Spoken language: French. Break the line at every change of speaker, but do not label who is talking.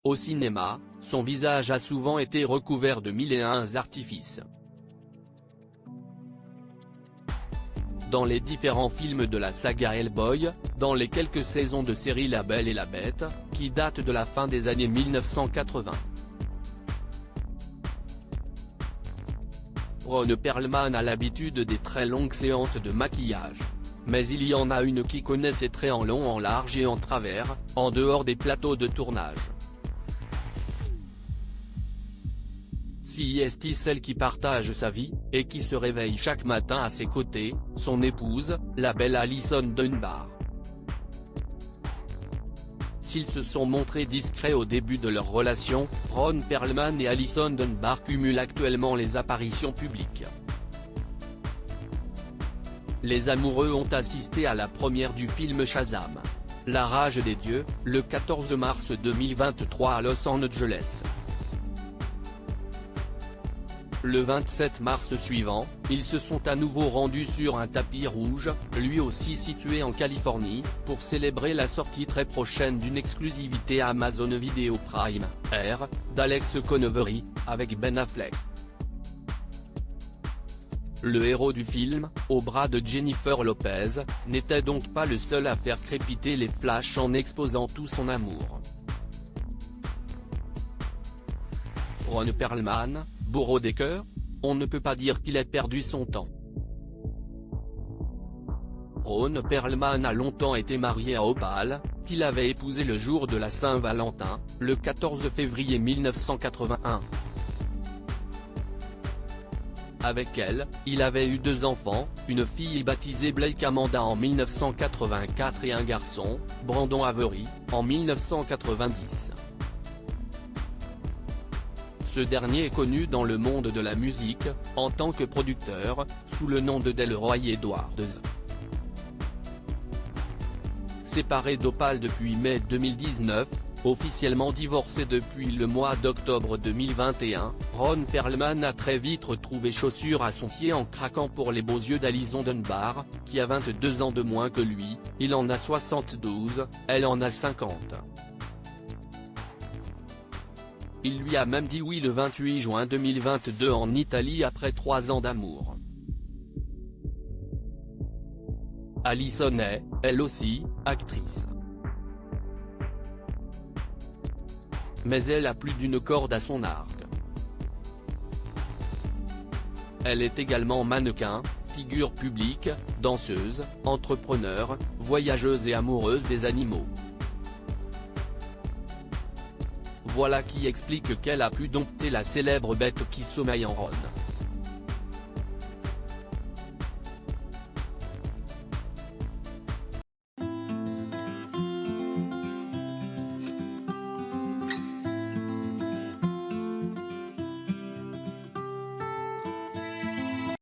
Au cinéma, son visage a souvent été recouvert de mille et un artifices. Dans les différents films de la saga Hellboy, dans les quelques saisons de série La Belle et la Bête, qui datent de la fin des années 1980. Ron Perlman a l'habitude des très longues séances de maquillage. Mais il y en a une qui connaît ses traits en long, en large et en travers, en dehors des plateaux de tournage. Si est celle qui partage sa vie, et qui se réveille chaque matin à ses côtés, son épouse, la belle Alison Dunbar. S'ils se sont montrés discrets au début de leur relation, Ron Perlman et Alison Dunbar cumulent actuellement les apparitions publiques. Les amoureux ont assisté à la première du film Shazam! La rage des dieux, le 14 mars 2023 à Los Angeles. Le 27 mars suivant, ils se sont à nouveau rendus sur un tapis rouge, lui aussi situé en Californie, pour célébrer la sortie très prochaine d'une exclusivité Amazon Video Prime, R, d'Alex Conovery, avec Ben Affleck. Le héros du film, au bras de Jennifer Lopez, n'était donc pas le seul à faire crépiter les flashs en exposant tout son amour. Ron Perlman, bourreau des cœurs, on ne peut pas dire qu'il ait perdu son temps. Ron Perlman a longtemps été marié à Opal, qu'il avait épousé le jour de la Saint-Valentin, le 14 février 1981. Avec elle, il avait eu 2 enfants, une fille baptisée Blake Amanda en 1984 et un garçon, Brandon Avery, en 1990. Ce dernier est connu dans le monde de la musique, en tant que producteur, sous le nom de Delroy Edwards. Séparé d'Opal depuis mai 2019, officiellement divorcé depuis le mois d'octobre 2021, Ron Perlman a très vite retrouvé chaussure à son pied en craquant pour les beaux yeux d'Alison Dunbar, qui a 22 ans de moins que lui, il en a 72, elle en a 50. Il lui a même dit oui le 28 juin 2022 en Italie après 3 ans d'amour. Alison est, elle aussi, actrice. Mais elle a plus d'une corde à son arc. Elle est également mannequin, figure publique, danseuse, entrepreneur, voyageuse et amoureuse des animaux. Voilà qui explique qu'elle a pu dompter la célèbre bête qui sommeille en Ron.